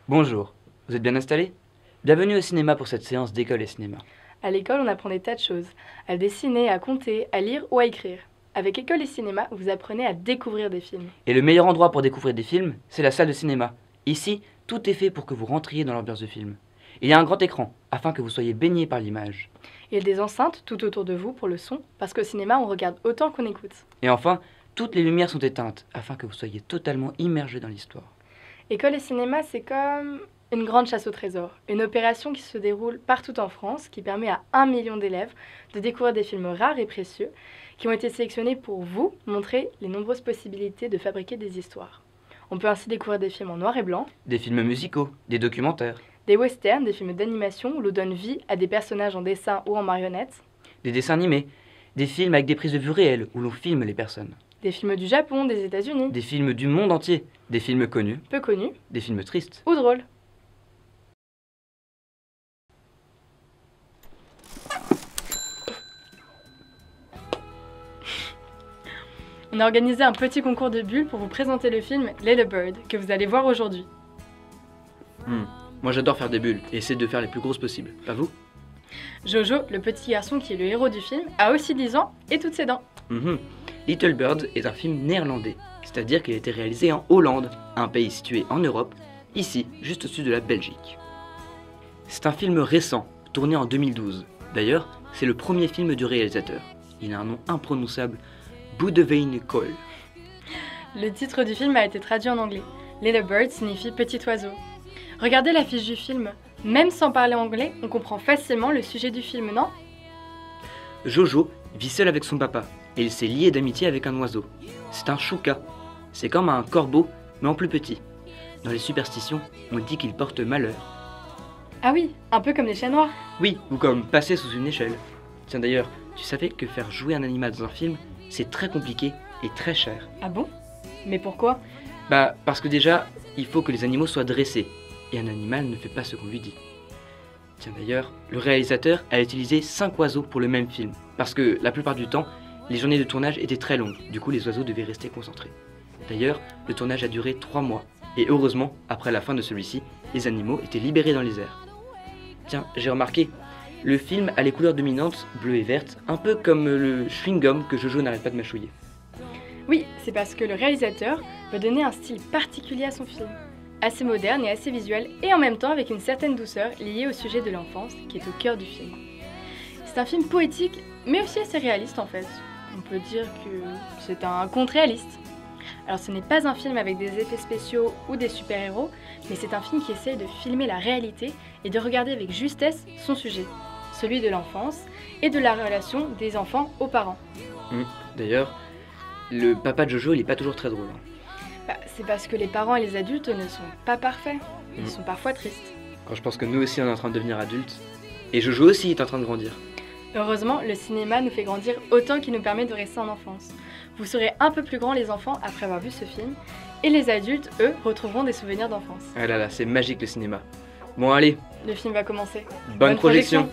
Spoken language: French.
Bonjour, vous êtes bien installés? Bienvenue au cinéma pour cette séance d'école et cinéma. À l'école, on apprend des tas de choses. À dessiner, à compter, à lire ou à écrire. Avec école et cinéma, vous apprenez à découvrir des films. Et le meilleur endroit pour découvrir des films, c'est la salle de cinéma. Ici, tout est fait pour que vous rentriez dans l'ambiance de film. Il y a un grand écran, afin que vous soyez baigné par l'image. Il y a des enceintes tout autour de vous pour le son, parce qu'au cinéma, on regarde autant qu'on écoute. Et enfin, toutes les lumières sont éteintes, afin que vous soyez totalement immergé dans l'histoire. École et cinéma, c'est comme une grande chasse au trésor. Une opération qui se déroule partout en France, qui permet à 1 million d'élèves de découvrir des films rares et précieux, qui ont été sélectionnés pour vous montrer les nombreuses possibilités de fabriquer des histoires. On peut ainsi découvrir des films en noir et blanc, Des films musicaux, des documentaires, des westerns, des films d'animation où l'on donne vie à des personnages en dessin ou en marionnette, des dessins animés, des films avec des prises de vue réelles où l'on filme les personnes, des films du Japon, des États-Unis, des films du monde entier, des films connus, peu connus des films tristes. ou drôles. On a organisé un petit concours de bulles pour vous présenter le film Little Bird que vous allez voir aujourd'hui. Moi j'adore faire des bulles et essayer de faire les plus grosses possibles, pas vous? Jojo, le petit garçon qui est le héros du film, a aussi 10 ans et toutes ses dents. Little Bird est un film néerlandais, c'est-à-dire qu'il a été réalisé en Hollande, un pays situé en Europe, ici, juste au-dessus de la Belgique. C'est un film récent, tourné en 2012. D'ailleurs, c'est le premier film du réalisateur. Il a un nom imprononçable, Boudewijn Cole. Le titre du film a été traduit en anglais. Little Bird signifie petit oiseau. Regardez l'affiche du film. Même sans parler anglais, on comprend facilement le sujet du film, non? Jojo vit seul avec son papa et il s'est lié d'amitié avec un oiseau. C'est un chouka. C'est comme un corbeau, mais en plus petit. Dans les superstitions, on dit qu'il porte malheur. Ah oui, un peu comme les chats noirs. Oui, ou comme passer sous une échelle. Tiens d'ailleurs, tu savais que faire jouer un animal dans un film, c'est très compliqué et très cher. Ah bon? Mais pourquoi? Bah, parce que déjà, il faut que les animaux soient dressés, et un animal ne fait pas ce qu'on lui dit. Tiens d'ailleurs, le réalisateur a utilisé 5 oiseaux pour le même film, parce que la plupart du temps, les journées de tournage étaient très longues, du coup les oiseaux devaient rester concentrés. D'ailleurs, le tournage a duré 3 mois, et heureusement, après la fin de celui-ci, les animaux étaient libérés dans les airs. Tiens, j'ai remarqué, le film a les couleurs dominantes, bleues et vertes, un peu comme le chewing-gum que Jojo n'arrête pas de mâchouiller. Oui, c'est parce que le réalisateur veut donner un style particulier à son film. Assez moderne et assez visuel, et en même temps avec une certaine douceur liée au sujet de l'enfance qui est au cœur du film. C'est un film poétique, mais aussi assez réaliste en fait. On peut dire que c'est un conte réaliste. Alors ce n'est pas un film avec des effets spéciaux ou des super-héros, mais c'est un film qui essaye de filmer la réalité et de regarder avec justesse son sujet, celui de l'enfance et de la relation des enfants aux parents. D'ailleurs, le papa de Jojo, il est pas toujours très drôle. C'est parce que les parents et les adultes ne sont pas parfaits, ils sont parfois tristes. Quand je pense que nous aussi on est en train de devenir adultes, et Jojo aussi est en train de grandir. Heureusement, le cinéma nous fait grandir autant qu'il nous permet de rester en enfance. Vous serez un peu plus grands les enfants après avoir vu ce film, et les adultes, eux, retrouveront des souvenirs d'enfance. Ah là là, c'est magique le cinéma. Bon allez, Le film va commencer. bonne projection.